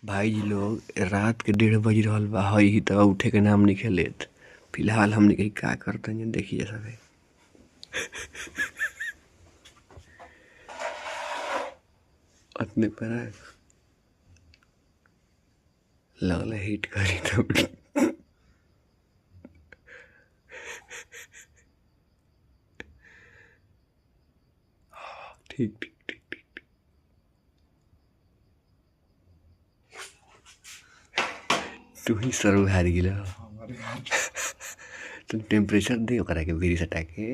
भाई जी लोग रात के 1:30 बज रहल बा हई त उठे के नाम नइखे लेत। फिलहाल हमनी के का करतनी देखिए सबे। अपने पर लगल हिट करी तब ठीक ठीक ठीक। तू ही सरू हार गिला। तुम टेम्परेचर दे ओकरा के बीड़ी सटा के।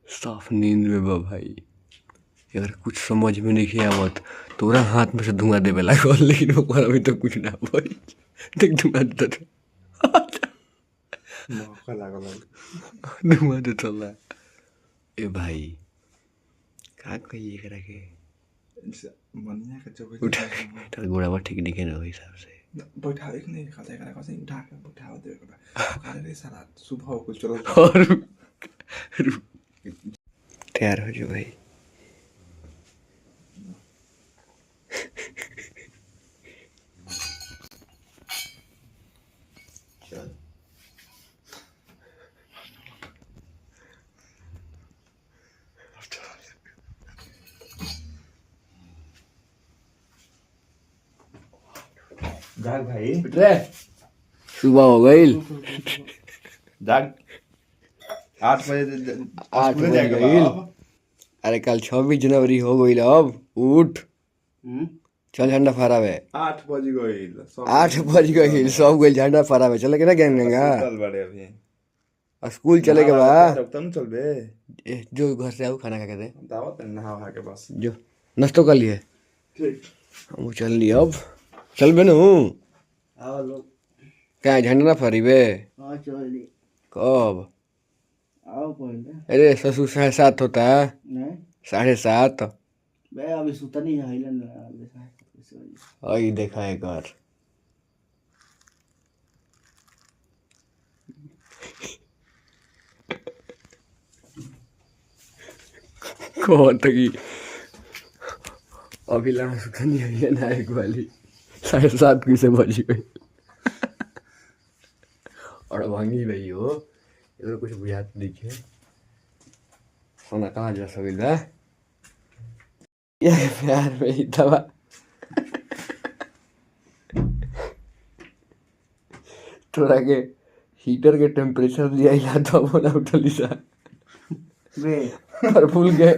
साफ नींद में बा भाई। अगर कुछ समझ में नहीं आवत तोरा हाथ में से धुआं देवे लागल, लेकिन ओकर अभी तो कुछ ना भाई। देख धुआं देता मौका लागल धुआं देता ला। ए भाई का कहिए एकरा के मनिया के जब उठा तर गोड़ावा ठीक दिखे ना हिसाब से बैठा एक नहीं खाता एकरा कैसे उठा के बैठा दे करे रे साला सुबह को चलो और रुक तैयार हो जो भाई। चल जाग भाई रे सुबह हो गई। जाग 8 बजे 8 बज गई। अरे कल 26 जनवरी हो गई अब उठ चल झंडा फहरावे। 8 बज गई 8 बज गई सब गई झंडा फहरावे चले के ना गेम गंगा चल बड़े अभी स्कूल चले के बा। तब तक चल बे जो घर से आओ खाना खा के दे दावत नहा वहा के बस जो नाश्तो कर लिए ठीक हम चल लिए अब चल बे नू आओ लोग क्या झंडा ना फहरीबे हाँ चल कब। आओ पहले अरे ससुर 7:30 होता है नहीं 7:30। बे अभी सुता नहीं है हिलन आई देखा एक बार कौन तकी अभी लड़ा सुता नहीं है ना एक वाली 7:30 की से बजी गई और भांगी भाई हो इधर कुछ बुझात दिखे सोना कहाँ जा सकेगा ये प्यार में ही दवा थोड़ा के हीटर के टेम्परेचर दिया इला तो बोला उठली सा बे और फूल के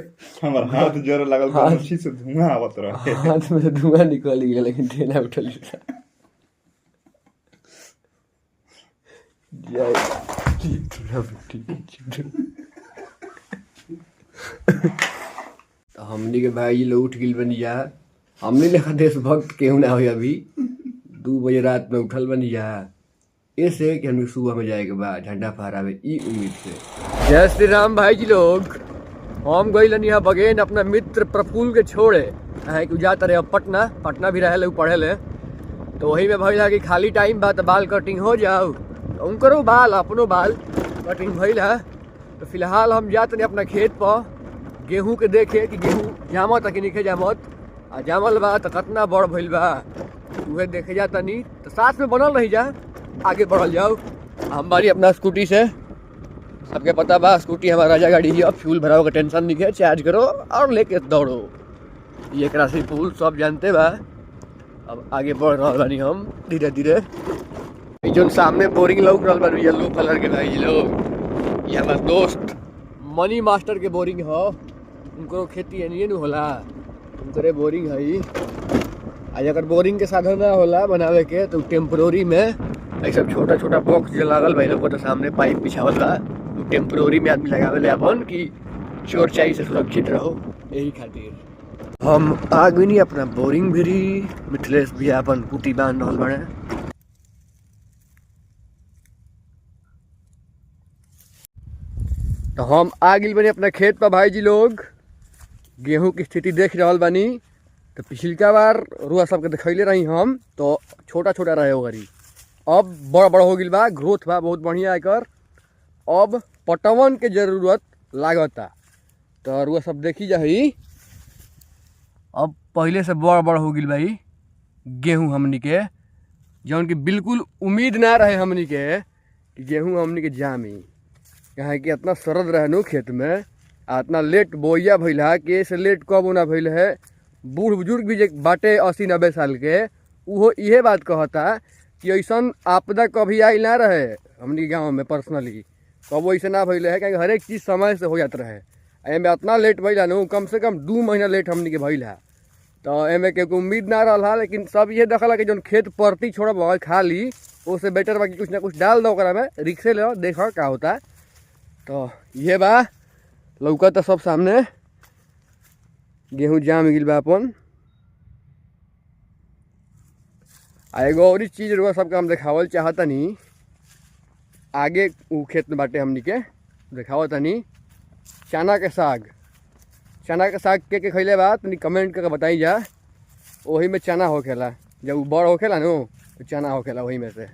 हमर हाथ जोर लागल मच्छी से धुआं आवत रहे हाथ में से धुआं निकल गया लेकिन देना उठली सा जय तो हमनी के भाई लोग उठ गिल बनी जा। हमनी लेखा देशभक्त केहू ना हो अभी 2 बजे रात में उठल बनी जा ऐसे कि हम सुबह में जाए के बाद झंडा फहरावे ई उम्मीद से। जय श्री राम भाई जी लोग। हम गई यहाँ बगेन अपना मित्र प्रफुल्ल के छोड़े है कि जाता रहे पटना भी रहे पढ़े ले तो वही में भैया कि खाली टाइम बा तो बाल कटिंग हो जाओ तो उनको बाल अपनो बाल कटिंग भइल है। तो फिलहाल हम जाते नहीं अपना खेत पर गेहूं के देखे कि गेहूं जामत कि नहीं जामत आ जामल बा तो कितना बड़ भइल बा उहे देखे जाता नहीं तो साथ में बनल रही जा आगे बढ़ल जाओ। हमारी अपना स्कूटी से सबके पता बा स्कूटी हमारा राजा गाड़ी है फ्यूल भराओ का टेंशन नहीं है चार्ज करो और लेके दौड़ो ये राशि फूल सब जानते बा। अब आगे बढ़ रहा बानी हम धीरे धीरे जो सामने बोरिंग लौक रहा बा येलो कलर के भाई लोग ये हमारा दोस्त मनी मास्टर के बोरिंग हो उनको खेती है नहीं होला उनकरे बोरिंग है। आज अगर बोरिंग के साधन ना होला बनावे के तो टेम्पोररी में ऐसा छोटा छोटा बॉक्स जो लागल भाई लोग तो सामने पाइप बिछावल बा तो टेम्पोररी में आदमी लगावे ले अपन कि चोर चाई से सुरक्षित रहो यही खातिर हम आ गई अपना बोरिंग भी मिथिलेश भी अपन कुटी बांध रहल बड़े। तो हम आ गई बनी अपना खेत पर भाई जी लोग गेहूं की स्थिति देख रहल बानी तो पिछलका बार रुआ सबके दिखैले रही हम तो छोटा छोटा रहे ओगरी, अब बड़ा बड़ा हो गई बा, ग्रोथ बा बहुत बढ़िया एकर। अब पटवन के जरूरत लागता तो रुआ सब देखी जाही, अब पहले से बड़ा बड़ा हो गई भाई गेहूँ हमनी के, जौन कि बिल्कुल उम्मीद ना रहे हमनी के कि गेहूँ हमनी के जामी, यहाँ कि इतना सरद रहे नु खेत में, इतना लेट बोइया भइल है कि से लेट कब ना भइल है। बूढ़ बुजुर्ग भी जे बाटे 80-90 साल के, उहो इहे बात कहता कि ऐसन आपदा कभी आई ना रहे हमनी गाँव में पर्सनली, कब ऐसे ना भइल है, क्योंकि हर एक चीज़ समय से हो जात रहे। एमे इतना लेट भइल है नु, कम से कम 2 महीना लेट हमनी के भइल है, तो एमे के उम्मीद ना रहा। लेकिन सब ये देखला कि जौन खेत परती छोड़ब खाली, उससे बेटर बा कि कुछ ना कुछ डाल दो ओकरा में, रिक्शे ले देखो का होता। तो ये बा लौका तो सब सामने गेहूँ जाम गिल बा अपन। आ एगो और चीज़ रुआ सबके हम देखावल चाहतनी, आगे उ खेत में बाटे हमनी के देखावतनी चना के साग। चना के साग के खैले बा तनी कमेंट करके बताई जा। वही में चना होखेला, जब वो बड़ होखेला नो तो चना होखेला वही में से।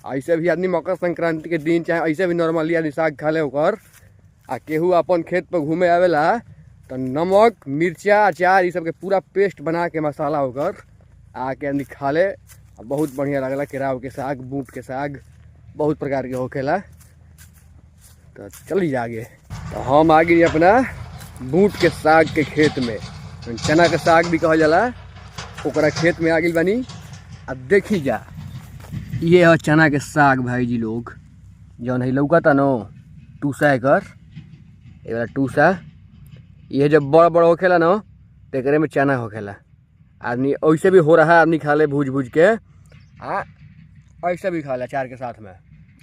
ऐसे भी आदमी मकर संक्रांति के दिन चाहे ऐसे भी नॉर्मली आदमी साग खा ले ओकर, आ केहू अपन खेत पर घूमे आवेला तो नमक मिर्चा अचार ये सब के पूरा पेस्ट बना के मसाला होकर आके आदमी खा ले, बहुत बढ़िया लगला। केराव के साग, बूट के साग, बहुत प्रकार के होखेला। तो चलिए आगे, तो हम आ गए अपना बूट के साग के खेत में, चना के साग भी कहल जाला, ओकरा खेत में आ गई बनी। अब देखी जा, ये है चना के साग भाई जी लोग, जौन है लौकता नो टूसा एकर, ये वाला टूसा, ये जब बड़ा बड़ा होखेला नो तो एकरे में चना होखेला। आदमी ऐसे भी हो रहा, आदमी खा ले भूज भूज के, हाँ ऐसे भी खा ले अचार के साथ में,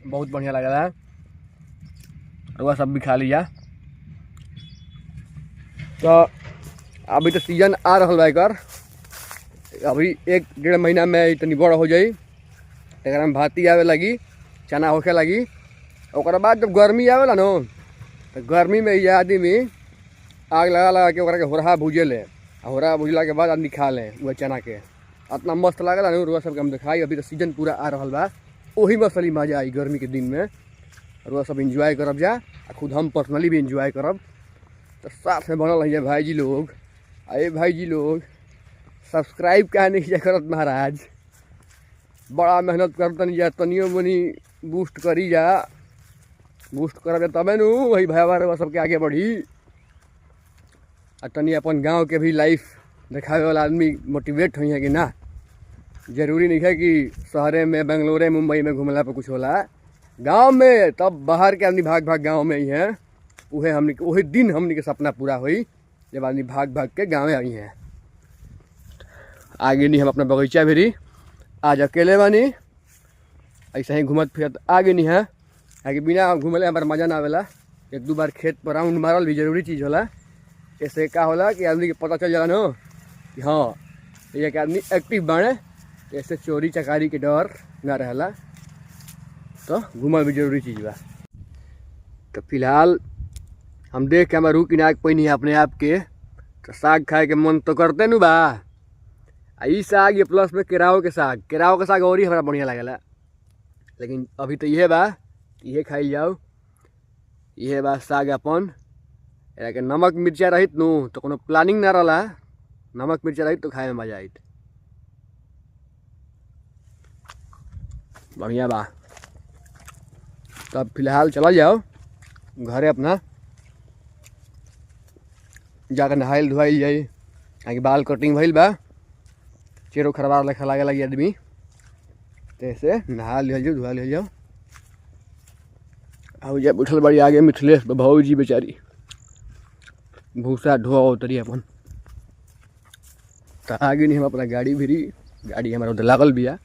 बहुत बढ़िया लगेला। वह सब भी खा लिया। तो अभी तो सीजन आ रहा बा एकर, अभी 1-1.5 महीना में इतनी बड़ा हो जाई, एक में भाती आवे लगी, चना होखे लगी। ओकरा बाद जब गर्मी आवेला नो तो गर्मी में ये आदमी आग लगा के ओकरा के होरहा भूजे ले, होरहा भूजला के बाद आदमी खा ले वह चना के, इतना मस्त लागेला नो। रुआ सबके हम दिखाई, अभी तो सीजन पूरा आ रहा बा, वही में असली मजा आई गर्मी के दिन में। रुआ सब इंजॉय करब जा, खुद हम पर्सनली भी इंजॉय करब। तो साथ में बनल है भाई जी लोग, अरे भाई जी लोग सब्सक्राइब क्या नहीं करत महाराज, बड़ा मेहनत करतनी जा, तनियो मनी बूस्ट करी जा, बूस्ट करब तबे नु वही भाई सबके आगे बढ़ी। आ तनी अपन गांव के भी लाइफ देखावे वाला आदमी मोटिवेट हुई है कि ना, जरूरी नहीं है कि शहरे में बेंगलोरे मुंबई में घूमला पे कुछ होला, गांव में तब बाहर के आदमी भाग भाग गांव में ही हैं। वही हमने वही दिन हमने के सपना पूरा हुई जब आदमी भाग भाग के गाँव आई हैं। आगे नहीं हम अपना बगीचा भी रही, आज अकेले बानी, ऐसा ही घूमत फिरत आगे नहीं है, आगे बिना घूमले हमारा मजा ना आवेला। 1-2 बार खेत पर राउंड मारल भी जरूरी चीज़ होला, ऐसे का होला कि आदमी के पता चल जाला नो कि हाँ ये कि आदमी एक्टिव बाड़े, ऐसे चोरी चकारी के डर ना रहला, तो घूमल भी जरूरी चीज़ बा। तो फिलहाल हम देख के हमारा रुक ना पैनी अपने आप के, तो साग खाए के मन तो करते नु बा। ई साग ये प्लस में केराव के साग और ही हमारा बढ़िया लगेला। लेकिन अभी तो यह बा, ये खाई जाओ, यह बा साग अपन। एकरा के नमक मिर्चा रहित नु तो कोनो प्लानिंग ना रहला, नमक मिर्चा रहित तो खाए में मजा आइत, बढ़िया बा। तो अब फिलहाल चला जाओ घरे अपना, जाकर नहाइल धोआइल जाई, आगे बाल कटिंग भइल बा, चेहरो खरबार लेखा लागे लगी आदमी, तो ऐसे नहा लिया जाओ, धोआ लिया जाओ। अब जा बैठल बड़ी आगे मिथिलेश भौजी बेचारी, भूसा ढोआ उतरी अपन। तो आगे नहीं हम अपना गाड़ी भी रही, गाड़ी हमारा उधर लागल बिया,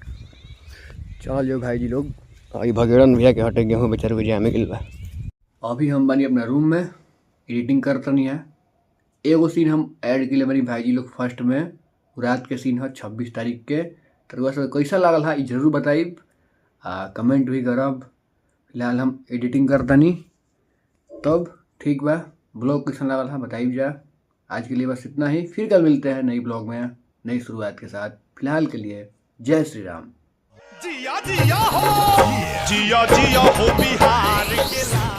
चल जाओ भाई जी लोग। अभी भगेड़न भैया के हटे गेहूँ बेचारे को जामे गिल बा। अभी हम बनी अपना रूम में एडिटिंग करतनी है। एगो सीन हम ऐड के लिए बनी भाई जी लोग फर्स्ट में, रात के सीन है 26 तारीख के। तो वैसे कैसा लागल है जरूर बताइब, कमेंट भी करब। फिलहाल हम एडिटिंग करतनी, तब ठीक बा। ब्लॉग कैसा लागल है बताइब जा। आज के लिए बस इतना ही, फिर कल मिलते हैं नई ब्लॉग में। नई शुरुआत के साथ। फिलहाल के लिए जय श्री राम। जिया जिया हो बिहार के लाल।